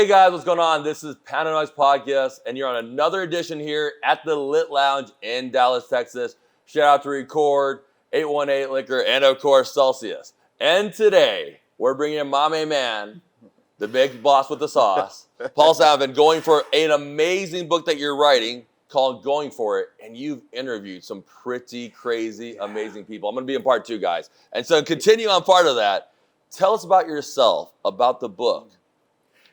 Hey guys, what's going on? This is Pandanomics podcast, and you're on another edition here at the Lit Lounge in Dallas, Texas. Shout out to Record, 818 Liquor, and of course Celsius. And today we're bringing in my main man, the big boss with the sauce, Paul Salfen, going for an amazing book that you're writing called Going For It, and you've interviewed some pretty crazy, amazing people. I'm going to be in part 2, guys. And so continue on part of that. Tell us about yourself, about the book,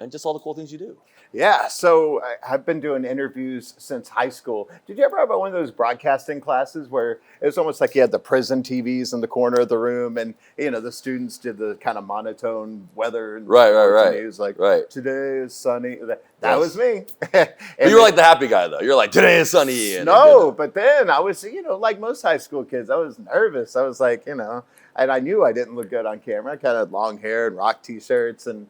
and just all the cool things you do. Yeah, so I've been doing interviews since high school. Did you ever have one of those broadcasting classes where it was almost like you had the prison TVs in the corner of the room, and the students did the kind of monotone weather and right. news, like today is sunny. That was me. But you were like the happy guy though. You're like, today is sunny. And no, but then I was, like most high school kids, I was nervous. I was like, and I knew I didn't look good on camera. I kind of had long hair and rock T-shirts, and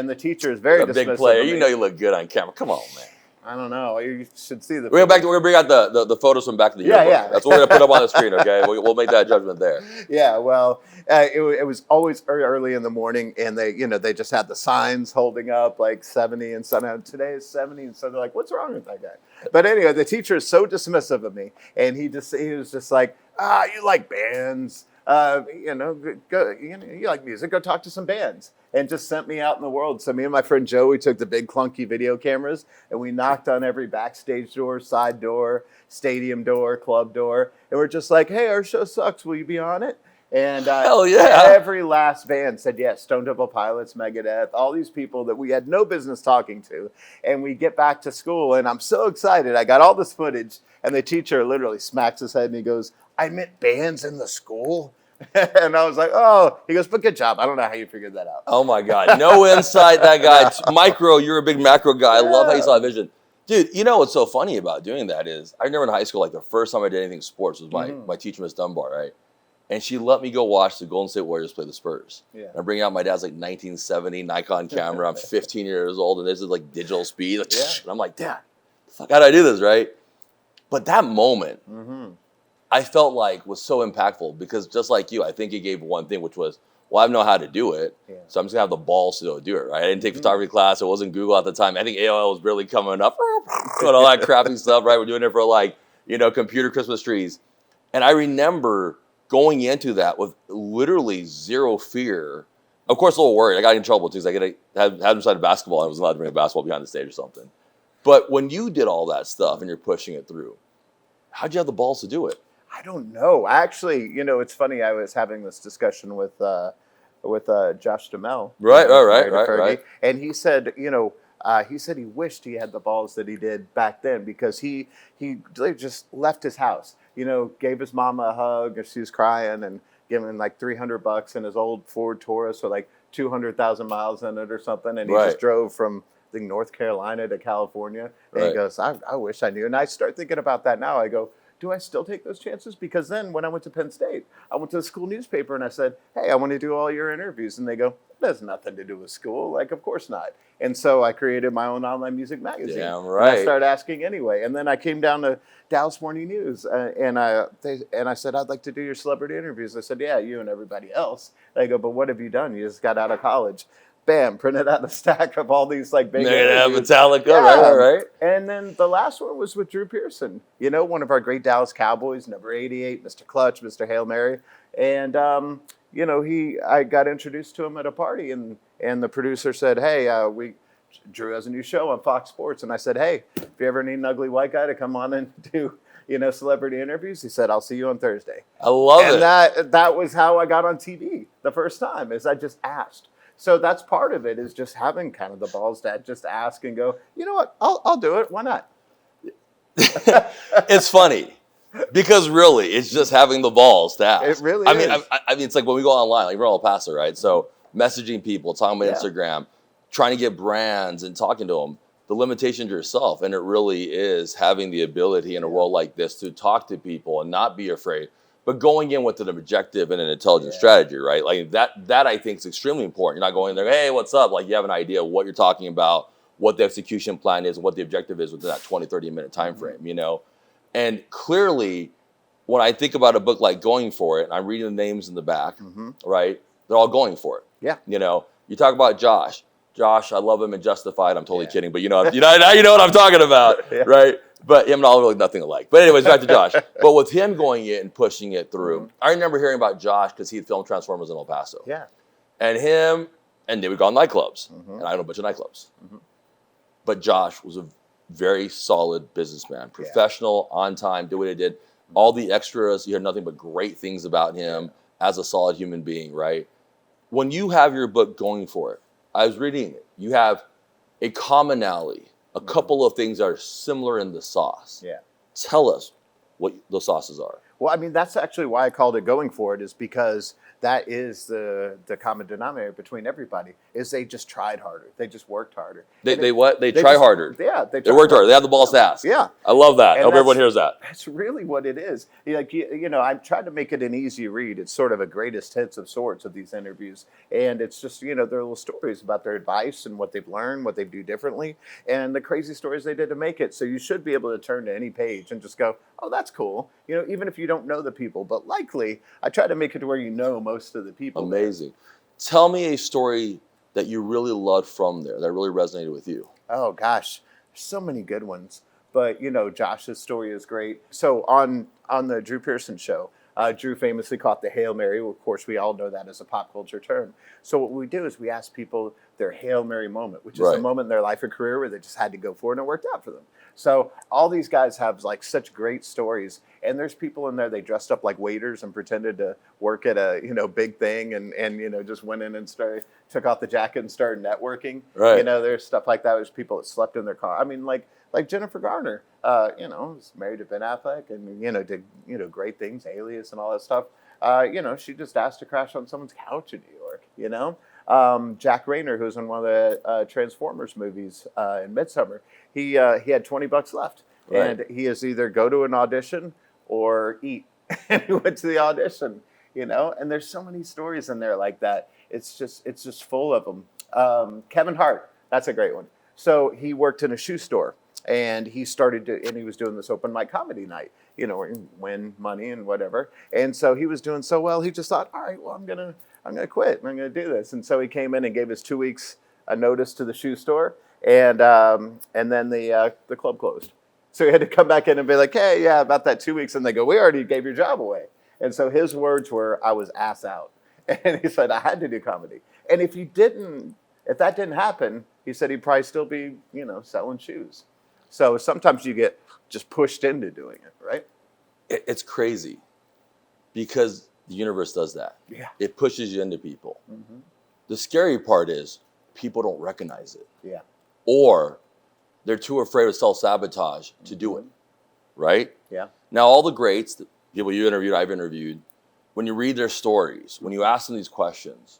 the teacher is very dismissive. Big player. You know you look good on camera. Come on, man. I don't know. You should see the. We're gonna bring out the photos from back to the yearbook. Yeah. That's what we're gonna put up on the screen. Okay, we'll make that judgment there. Yeah. Well, it was always early in the morning, and they just had the signs holding up like 70 and something. Today is 70, and so they're like, "What's wrong with that guy?" But anyway, the teacher is so dismissive of me, and he was just like, you like bands. You like music, go talk to some bands, and just sent me out in the world. So me and my friend Joe, we took the big clunky video cameras and we knocked on every backstage door, side door, stadium door, club door. And we're just like, hey, our show sucks. Will you be on it? And hell yeah. Every last band said yes. Stone Temple Pilots, Megadeth, all these people that we had no business talking to. And we get back to school and I'm so excited. I got all this footage and the teacher literally smacks his head and he goes, I meant bands in the school. And I was like, oh, he goes, but good job. I don't know how you figured that out. Oh my God. No insight, that guy. Micro, you're a big macro guy. I love how you saw vision. Dude, you know what's so funny about doing that is, I remember in high school, like the first time I did anything sports was my teacher, Miss Dunbar, right? And she let me go watch the Golden State Warriors play the Spurs. Yeah. And I bring out my dad's like 1970 Nikon camera. I'm 15 years old and this is like digital speed. Like, and I'm like, Dad, fuck, how do I do this, right? But that moment, I felt like was so impactful because just like you, I think it gave one thing, which was, well, I know how to do it, so I'm just gonna have the balls to do it, right? I didn't take photography class. It wasn't Google at the time. I think AOL was barely coming up, and all that crappy stuff, right? We're doing it for computer Christmas trees. And I remember going into that with literally zero fear. Of course, a little worried. I got in trouble too because I had decided basketball. I was allowed to bring a basketball behind the stage or something. But when you did all that stuff and you're pushing it through, how'd you have the balls to do it? I don't know. Actually, it's funny. I was having this discussion with Josh Duhamel. Right. And he said, he wished he had the balls that he did back then because he just left his house. Gave his mama a hug and she was crying and gave him like $300 in his old Ford Taurus with like 200,000 miles in it or something. And he just drove from I think North Carolina to California. And he goes, I wish I knew. And I start thinking about that now. I go, do I still take those chances? Because then when I went to Penn State, I went to the school newspaper and I said, hey, I want to do all your interviews. And they go, that has nothing to do with school. Like, of course not. And so I created my own online music magazine. Damn right. And I started asking anyway. And then I came down to Dallas Morning News and I said, I'd like to do your celebrity interviews. I said, yeah, you and everybody else. They go, but what have you done? You just got out of college. Bam, printed out a stack of all these big Metallica, right. And then the last one was with Drew Pearson, one of our great Dallas Cowboys, number 88, Mr. Clutch, Mr. Hail Mary. And, I got introduced to him at a party and the producer said, hey, Drew has a new show on Fox Sports. And I said, hey, if you ever need an ugly white guy to come on and do, celebrity interviews, he said, I'll see you on Thursday. I love it. And that was how I got on TV the first time is I just asked. So that's part of it is just having kind of the balls to just ask and go, you know what, I'll do it. Why not? It's funny because really it's just having the balls to ask. It really is. I mean, it's like when we go online, like we're all pastor, right? So messaging people, talking about Instagram, trying to get brands and talking to them, the limitation to yourself. And it really is having the ability in a world like this to talk to people and not be afraid. But going in with an objective and an intelligent strategy, right? Like that I think is extremely important. You're not going there, hey, what's up? Like you have an idea of what you're talking about, what the execution plan is, and what the objective is within that 20, 30-minute time frame, And clearly, when I think about a book like Going For It, I'm reading the names in the back, right? They're all going for it. Yeah. You talk about Josh Josh, I love him in Justified. I'm totally Yeah. kidding, but now you know what I'm talking about, Yeah. right? But him and all really nothing alike. But anyways, back to Josh. But with him going in and pushing it through, I remember hearing about Josh because he had filmed Transformers in El Paso. Yeah. And they would go on nightclubs. And I own a bunch of nightclubs. But Josh was a very solid businessman, professional, on time, did what he did. All the extras, you heard nothing but great things about him as a solid human being, right? When you have your book going for it, I was reading it, you have a commonality, a couple of things that are similar in the sauce. Yeah. Tell us what the sauces are. Well, I mean, that's actually why I called it Going For It, is because that is the common denominator between everybody, is they just tried harder. They just worked harder. They try harder. Yeah. They worked harder. They have the balls to ask. Yeah. I love that. I And hope everyone hears that. That's really what it is. Like, I've tried to make it an easy read. It's sort of a greatest hits of sorts of these interviews. And it's just, they're little stories about their advice and what they've learned, what they do differently, and the crazy stories they did to make it. So you should be able to turn to any page and just go, oh, that's cool. Even if you don't know the people. But likely, I try to make it to where you know most of the people. Amazing. Tell me a story that you really loved from there, that really resonated with you. Oh, gosh. There's so many good ones. But, Josh's story is great. So on the Drew Pearson show, Drew famously caught the Hail Mary. Of course, we all know that as a pop culture term. So what we do is we ask people their Hail Mary moment, which is a moment in their life or career where they just had to go for it and it worked out for them. So all these guys have like such great stories. And there's people in there, they dressed up like waiters and pretended to work at a, big thing and just went in and took off the jacket and started networking. Right. There's stuff like that. There's people that slept in their car. I mean, like Jennifer Garner, was married to Ben Affleck and, did, great things, Alias and all that stuff. She just asked to crash on someone's couch in New York, Jack Rayner, who's in one of the Transformers movies in Midsummer, he had $20 left. Right. And he is either go to an audition or eat. And he went to the audition, and there's so many stories in there like that. It's just full of them. Kevin Hart, that's a great one. So he worked in a shoe store. And he was doing this open mic comedy night, where you win money and whatever. And so he was doing so well, he just thought, all right, well, I'm gonna quit. I'm gonna do this. And so he came in and gave his 2 weeks a notice to the shoe store, and then the club closed. So he had to come back in and be like, hey, yeah, about that 2 weeks. And they go, we already gave your job away. And so his words were, I was ass out. And he said, I had to do comedy. And if that didn't happen, he said he'd probably still be, selling shoes. So sometimes you get just pushed into doing it, right? It's crazy because the universe does that. Yeah. It pushes you into people. Mm-hmm. The scary part is people don't recognize it. Yeah. Or they're too afraid of self-sabotage to do it, right? Yeah. Now, all the greats, the people you interviewed, I've interviewed, when you read their stories, when you ask them these questions,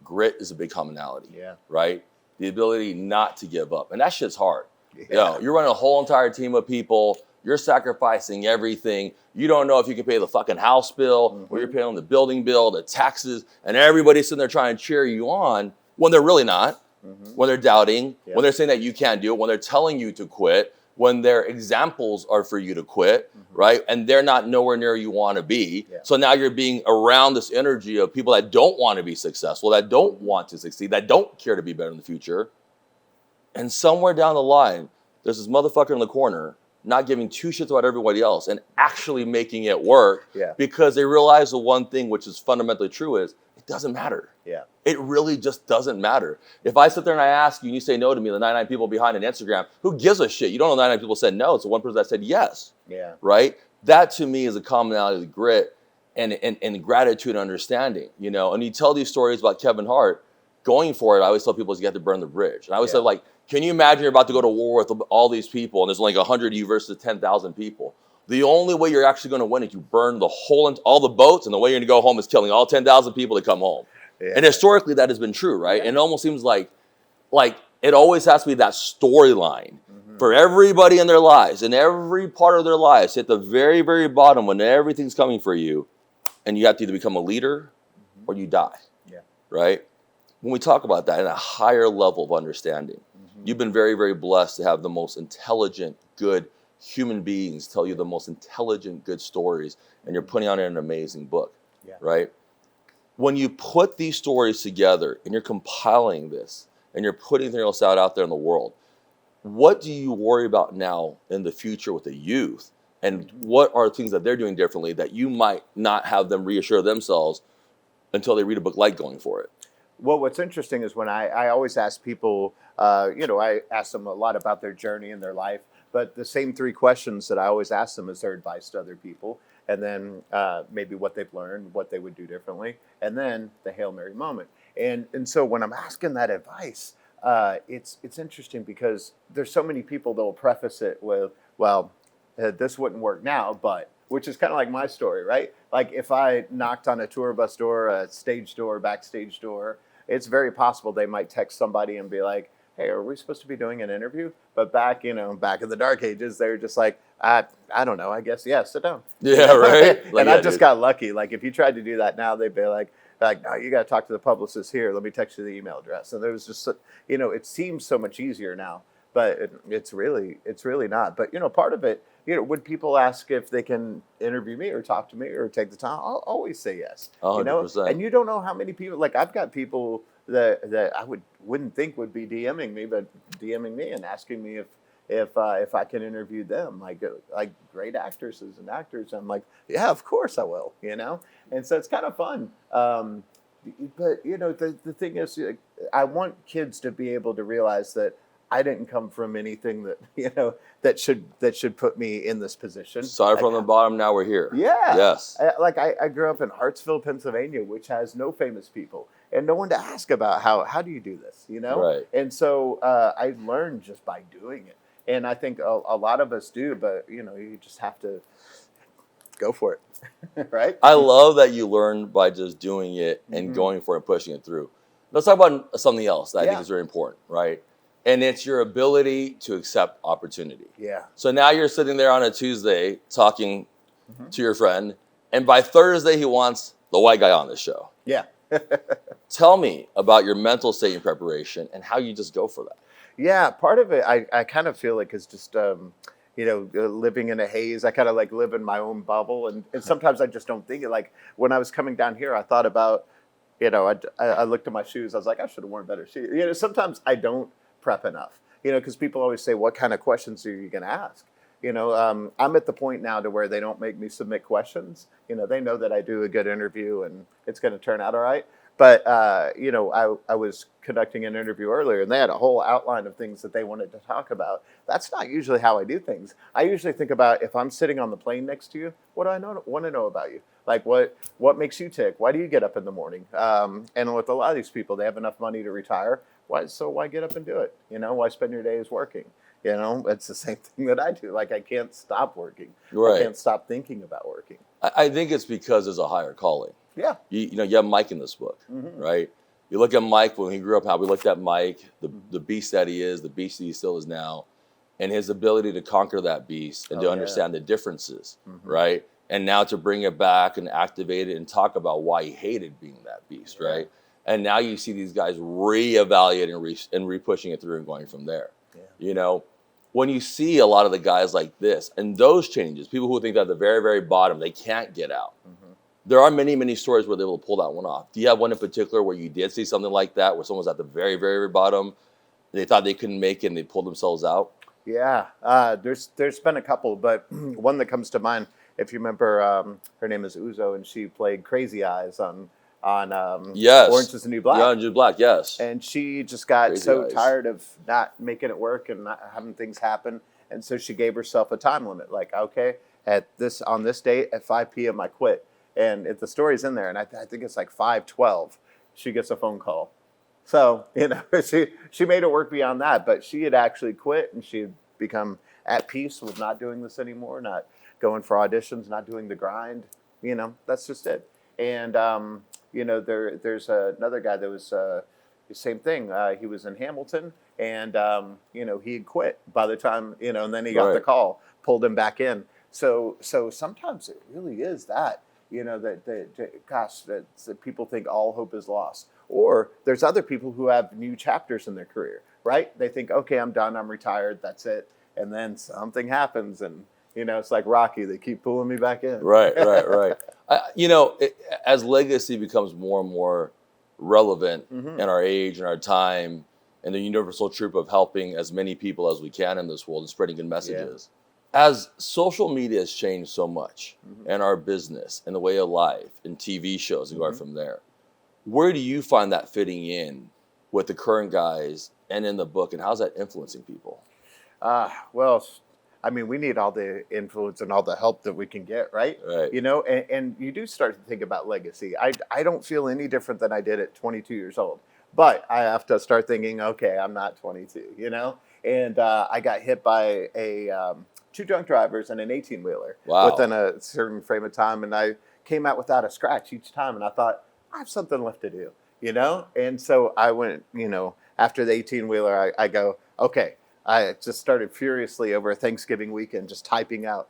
grit is a big commonality, right? The ability not to give up. And that shit's hard. Yeah. You're running a whole entire team of people. You're sacrificing everything. You don't know if you can pay the fucking house bill, or you're paying the building bill, the taxes, and everybody's sitting there trying to cheer you on when they're really not, when they're doubting, when they're saying that you can't do it, when they're telling you to quit, when their examples are for you to quit, right? And they're not nowhere near you want to be. Yeah. So now you're being around this energy of people that don't want to be successful, that don't want to succeed, that don't care to be better in the future. And somewhere down the line, there's this motherfucker in the corner not giving two shits about everybody else and actually making it work because they realize the one thing which is fundamentally true is it doesn't matter. Yeah. It really just doesn't matter. If I sit there and I ask you and you say no to me, the 99 people behind an Instagram, who gives a shit? You don't know 99 people said no. It's the one person that said yes. Yeah. Right? That to me is a commonality of grit and gratitude and understanding, and you tell these stories about Kevin Hart going for it. I always tell people is you have to burn the bridge. And I always say, like, can you imagine you're about to go to war with all these people and there's only 100 of you versus 10,000 people? The only way you're actually going to win is you burn all the boats, and the way you're going to go home is killing all 10,000 people that come home. Yeah. And historically, that has been true, right? Yeah. And it almost seems like it always has to be that storyline for everybody in their lives, in every part of their lives, at the very, very bottom when everything's coming for you, and you have to either become a leader or you die, right? When we talk about that in a higher level of understanding, you've been very, very blessed to have the most intelligent, good human beings tell you the most intelligent, good stories, and you're putting out an amazing book, right? When you put these stories together and you're compiling this, and you're putting things out there in the world. What do you worry about now in the future with the youth? And what are things that they're doing differently that you might not have them reassure themselves until they read a book like Going For It? Well, what's interesting is when I always ask people, I ask them a lot about their journey and their life, but the same three questions that I always ask them is their advice to other people, and then maybe what they've learned, what they would do differently, and then the Hail Mary moment. And so when I'm asking that advice, it's interesting because there's so many people that will preface it with, well, this wouldn't work now, but, which is kind of like my story, right? Like if I knocked on a tour bus door, a stage door, backstage door, it's very possible they might text somebody and be like, hey, are we supposed to be doing an interview? But back in the dark ages, they're just like, I don't know, I guess, yeah, sit down. Yeah, right? And I just got lucky. Like if you tried to do that now, they'd be like, no, you got to talk to the publicist here. Let me text you the email address. And there was just, it seems so much easier now, but it's really not. But, part of it, when people ask if they can interview me or talk to me or take the time, I'll always say yes. 100%. And you don't know how many people, like I've got people that I wouldn't think would be DMing me, but DMing me and asking me if I can interview them, like great actresses and actors. I'm like, yeah, of course I will, And so it's kind of fun. But the thing is, I want kids to be able to realize that I didn't come from anything that that should put me in this position. Started from the bottom, now we're here. Yeah. Yes. I grew up in Hartsville, Pennsylvania, which has no famous people and no one to ask about how do you do this, Right. And so I learned just by doing it. And I think a lot of us do, but you just have to go for it, right? I love that you learn by just doing it and going for it and pushing it through. Let's talk about something else that I think is very important, right? And it's your ability to accept opportunity. Yeah. So now you're sitting there on a Tuesday talking to your friend, and by Thursday he wants the white guy on the show. Yeah. Tell me about your mental state in preparation and how you just go for that. Yeah, part of it I kind of feel like is just living in a haze. I kind of like live in my own bubble, and sometimes I just don't think it. Like when I was coming down here, I thought about, I looked at my shoes. I was like, I should have worn better shoes. Sometimes I don't prep enough. Because people always say, what kind of questions are you going to ask? I'm at the point now to where they don't make me submit questions. They know that I do a good interview and it's going to turn out all right. But, I was conducting an interview earlier and they had a whole outline of things that they wanted to talk about. That's not usually how I do things. I usually think about if I'm sitting on the plane next to you, what do I want to know about you? Like what makes you tick? Why do you get up in the morning? And with a lot of these people, they have enough money to retire. Why get up and do it? Why spend your days working? It's the same thing that I do. Like I can't stop working. Right. I can't stop thinking about working. I think it's because there's a higher calling. Yeah. You have Mike in this book, right? You look at Mike when he grew up, how we looked at Mike, the beast that he is, the beast he still is now, and his ability to conquer that beast and to understand the differences, right? And now to bring it back and activate it and talk about why he hated being that beast, right? And now you see these guys reevaluating and re-pushing it through and going from there. Yeah. When you see a lot of the guys like this and those changes, people who think that at the very, very bottom, they can't get out. There are many, many stories where they will pull that one off. Do you have one in particular where you did see something like that, where someone was at the very, very bottom, they thought they couldn't make it and they pulled themselves out? Yeah, there's been a couple, but one that comes to mind, if you remember, her name is Uzo, and she played Crazy Eyes on Yes. Orange is the New Black. Yeah, Orange is the New Black, yes. And she just got Crazy so Eyes. tired of not making it work and not having things happen, and so she gave herself a time limit. Like, okay, on this date at 5 p.m. I quit. And the story's in there, and I think it's like 5:12. She gets a phone call. So she made it work beyond that, but she had actually quit, and she had become at peace with not doing this anymore, not going for auditions, not doing the grind. That's just it. And there's another guy that was the same thing. He was in Hamilton, and he had quit by the time and then he got the call, pulled him back in. So sometimes it really is that. That people think all hope is lost. Or there's other people who have new chapters in their career, right? They think, okay, I'm done, I'm retired, that's it. And then something happens and, it's like Rocky, they keep pulling me back in. Right. As legacy becomes more and more relevant in our age and our time, and the universal truth of helping as many people as we can in this world and spreading good messages. As social media has changed so much, and our business and the way of life and TV shows and going from there, where do you find that fitting in with the current guys and in the book, and how's that influencing people? Well, I mean, we need all the influence and all the help that we can get, right? Right. You know, and you do start to think about legacy. I don't feel any different than I did at 22 years old, but I have to start thinking, okay, I'm not 22, you know? And I got hit by two drunk drivers and an 18-wheeler within a certain frame of time, and I came out without a scratch each time, and I thought, I have something left to do, you know? And so I went, you know, after the 18-wheeler, I go, okay. I just started furiously over Thanksgiving weekend, just typing out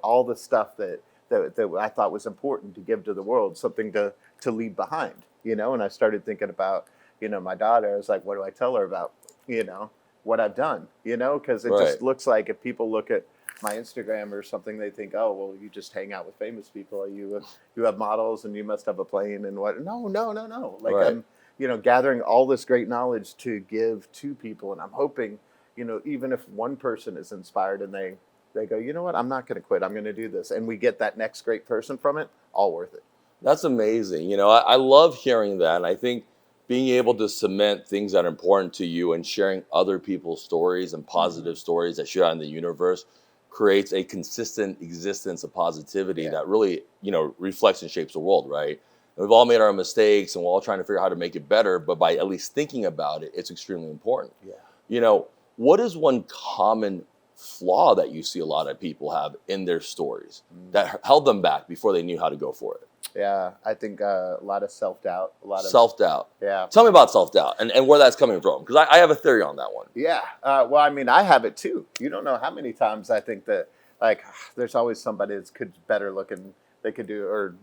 all the stuff that I thought was important to give to the world, something to leave behind, you know. And I started thinking about, you know, my daughter. I was like, what do I tell her about, you know, what I've done, you know? Because it just looks like if people look at my Instagram or something, they think, oh, well, you just hang out with famous people. You have models and you must have a plane and what? No. Like I'm, you know, gathering all this great knowledge to give to people, and I'm hoping, you know, even if one person is inspired and they go, you know what, I'm not going to quit. I'm going to do this. And we get that next great person from it, all worth it. That's amazing. You know, I love hearing that. And I think being able to cement things that are important to you and sharing other people's stories and positive stories that share out in the universe creates a consistent existence of positivity that really, you know, reflects and shapes the world, right? And we've all made our mistakes and we're all trying to figure out how to make it better. But by at least thinking about it, it's extremely important. Yeah. You know, what is one common flaw that you see a lot of people have in their stories that held them back before they knew how to go for it? Yeah, I think a lot of self-doubt. Self-doubt. Yeah. Tell me about self-doubt and where that's coming from, because I have a theory on that one. Yeah. Well, I mean, I have it too. You don't know how many times I think that, like, there's always somebody that could better looking, they could do, or,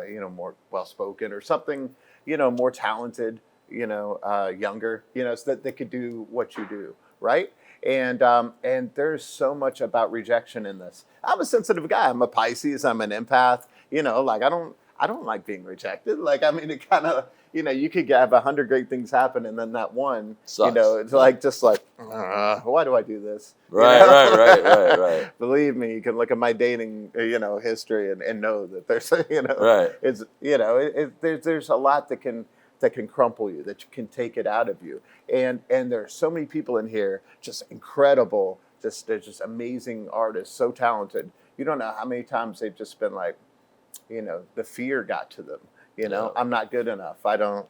you know, more well-spoken or something, you know, more talented, you know, younger, you know, so that they could do what you do. Right. And there's so much about rejection in this. I'm a sensitive guy. I'm a Pisces. I'm an empath. You know, like I don't like being rejected. Like, I mean, it kind of, you know, you could have 100 great things happen, and then that one, sucks. You know, it's like, just like, why do I do this? Right, you know? right. Believe me, you can look at my dating, you know, history and know that there's, you know, right. It's, you know, there's a lot that can crumple you, that can take it out of you. And there are so many people in here, just incredible, they're just amazing artists, so talented. You don't know how many times they've just been like, you know, the fear got to them. You know, I'm not good enough. I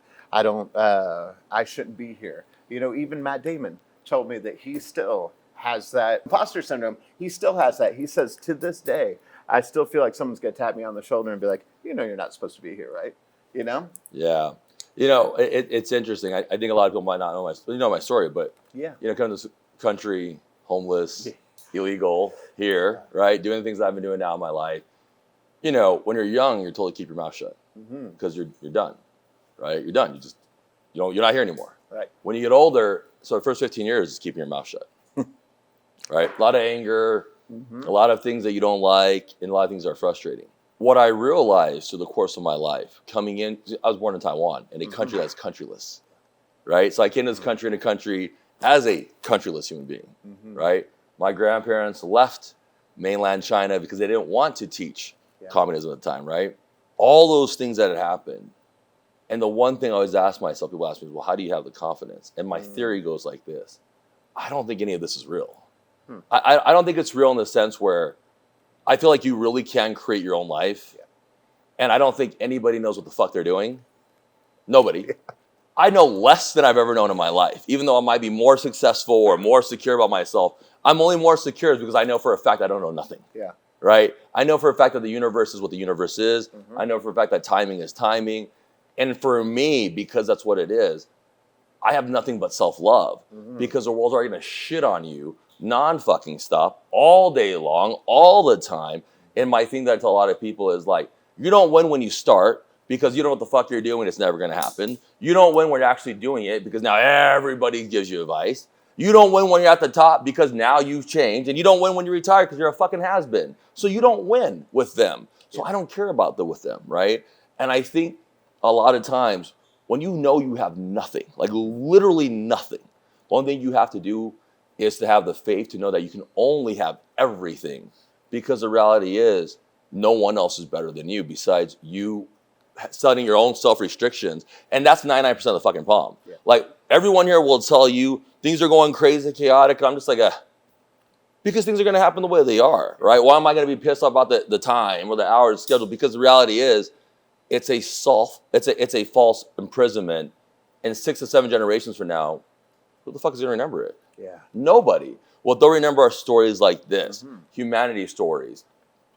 shouldn't be here. You know, even Matt Damon told me that he still has that imposter syndrome. He still has that. He says, to this day, I still feel like someone's going to tap me on the shoulder and be like, you know, you're not supposed to be here, right? You know? Yeah. You know, it's interesting. I think a lot of people might not know my story, but you know, coming to this country, homeless, illegal here, right? Doing the things that I've been doing now in my life. You know, when you're young, you're told to keep your mouth shut because you're done, right? You're done. You're not here anymore. Right. When you get older, so the first 15 years is keeping your mouth shut, right? A lot of anger, a lot of things that you don't like, and a lot of things that are frustrating. What I realized through the course of my life, coming in, I was born in Taiwan, in a country that's countryless, right? So I came to this country in a country as a countryless human being, right? My grandparents left mainland China because they didn't want to teach communism at the time, right? All those things that had happened. And the one thing I always ask myself, people ask me, well, how do you have the confidence? And my theory goes like this. I don't think any of this is real. I don't think it's real in the sense where I feel like you really can create your own life. And I don't think anybody knows what the fuck they're doing. Nobody. I know less than I've ever known in my life. Even though I might be more successful or more secure about myself, I'm only more secure because I know for a fact I don't know nothing. Yeah. Right? I know for a fact that the universe is what the universe is. I know for a fact that timing is timing. And for me, because that's what it is, I have nothing but self-love because the world's already going to shit on you, non-fucking stuff, all day long, all the time. And my thing that I tell a lot of people is like, you don't win when you start because you don't know what the fuck you're doing. It's never going to happen. You don't win when you're actually doing it because now everybody gives you advice. You don't win when you're at the top because now you've changed. And you don't win when you retire because you're a fucking has-been. So you don't win with them. So I don't care about with them, right? And I think a lot of times when you know you have nothing, like literally nothing, one thing you have to do is to have the faith to know that you can only have everything, because the reality is no one else is better than you besides you setting your own self-restrictions. And that's 99% of the fucking problem. Yeah. Like, everyone here will tell you things are going crazy, chaotic. And I'm just like, because things are going to happen the way they are, right? Why am I going to be pissed off about the time or the hours scheduled? Because the reality is, it's a false imprisonment. And 6 to 7 generations from now, who the fuck is going to remember it? Yeah. Nobody. What they'll remember are stories like this, humanity stories.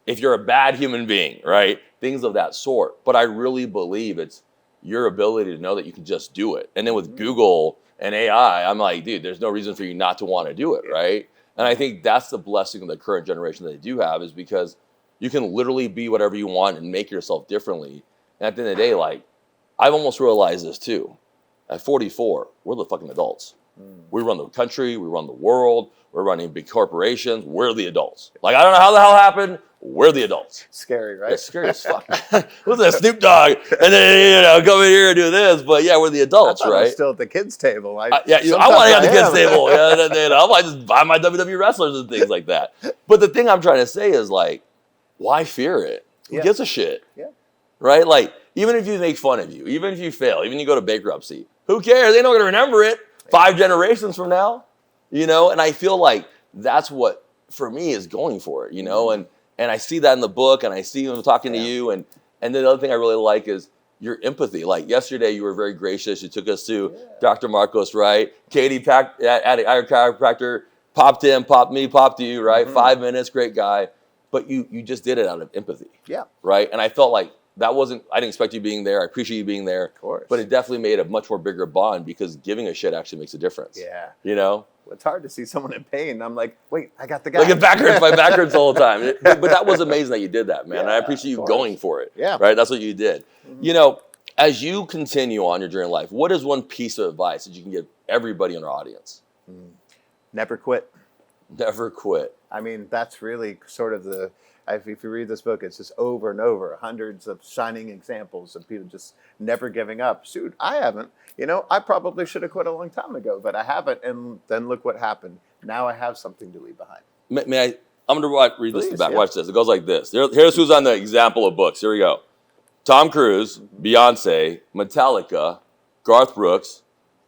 If you're a bad human being, right? Things of that sort. But I really believe it's your ability to know that you can just do it. And then with Google and AI, I'm like, dude, there's no reason for you not to want to do it, right? And I think that's the blessing of the current generation that they do have, is because you can literally be whatever you want and make yourself differently. And at the end of the day, like, I've almost realized this too. At 44, we're the fucking adults. We run the country, we run the world, we're running big corporations, we're the adults. Like, I don't know how the hell happened, we're the adults. Scary, right? Yeah, scary as fuck. What's that, Snoop Dogg? And then, come in here and do this. But yeah, we're the adults, I thought I right? was still at the kids' table. I want to get at the kids' table. I might just buy my WWE wrestlers and things like that. But the thing I'm trying to say is, like, why fear it? Who gives a shit? Yeah. Right? Like, even if you make fun of you, even if you fail, even if you go to bankruptcy, who cares? They're not going to remember it 5 generations from now, And I feel like that's what, for me, is going for it, And I see that in the book, and I see them talking to you. And then the other thing I really like is your empathy. Like, yesterday, you were very gracious. You took us to Dr. Marcos, right? Katie at our chiropractor, popped in, popped me, popped you, right? 5 minutes, great guy. But you just did it out of empathy. Yeah. Right? And I felt like I didn't expect you being there. I appreciate you being there. Of course. But it definitely made a much more bigger bond, because giving a shit actually makes a difference. Yeah. It's hard to see someone in pain. I'm like, wait, I got the guy. Like, my back hurts the whole time. But that was amazing that you did that, man. And I appreciate you going for it. Yeah. Right? That's what you did. As you continue on your journey in life, what is one piece of advice that you can give everybody in our audience? Never quit. Never quit. I mean, that's really sort of if you read this book, it's just over and over, hundreds of shining examples of people just never giving up. Shoot, I haven't. I probably should have quit a long time ago, but I haven't. And then look what happened. Now I have something to leave behind. I'm going to read this back. Watch this. It goes like this. Here's who's on the example of books. Here we go. Tom Cruise, Beyonce, Metallica, Garth Brooks,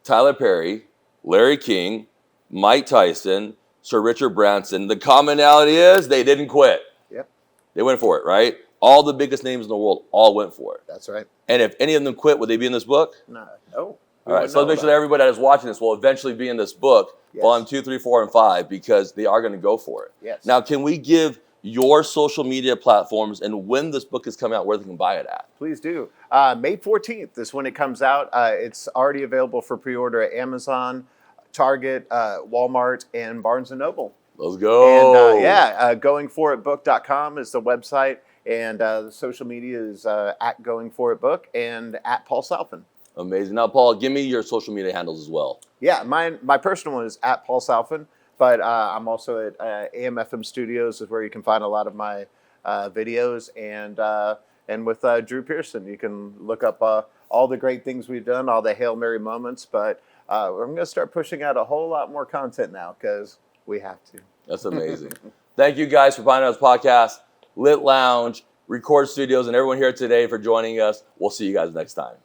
Tyler Perry, Larry King, Mike Tyson, Sir Richard Branson. The commonality is they didn't quit. Yep. They went for it, right? All the biggest names in the world all went for it. That's right. And if any of them quit, would they be in this book? No. All right, so let's make sure that everybody that is watching this will eventually be in this book, volume 2, 3, 4, and 5, because they are going to go for it. Yes. Now, can we give your social media platforms and when this book is coming out, where they can buy it at? Please do. May 14th is when it comes out. It's already available for pre-order at Amazon, Target, Walmart, and Barnes & Noble. Let's go. And goingforitbook.com is the website, and the social media is at goingforitbook and at Paul Salfen. Amazing. Now, Paul, give me your social media handles as well. Yeah, my personal one is at Paul Salfen, but I'm also at AM/FM Studios, is where you can find a lot of my videos, and with Drew Pearson, you can look up all the great things we've done, all the Hail Mary moments. But I'm going to start pushing out a whole lot more content now, because we have to. That's amazing. Thank you guys for finding us podcast, Lit Lounge, Record Studios, and everyone here today for joining us. We'll see you guys next time.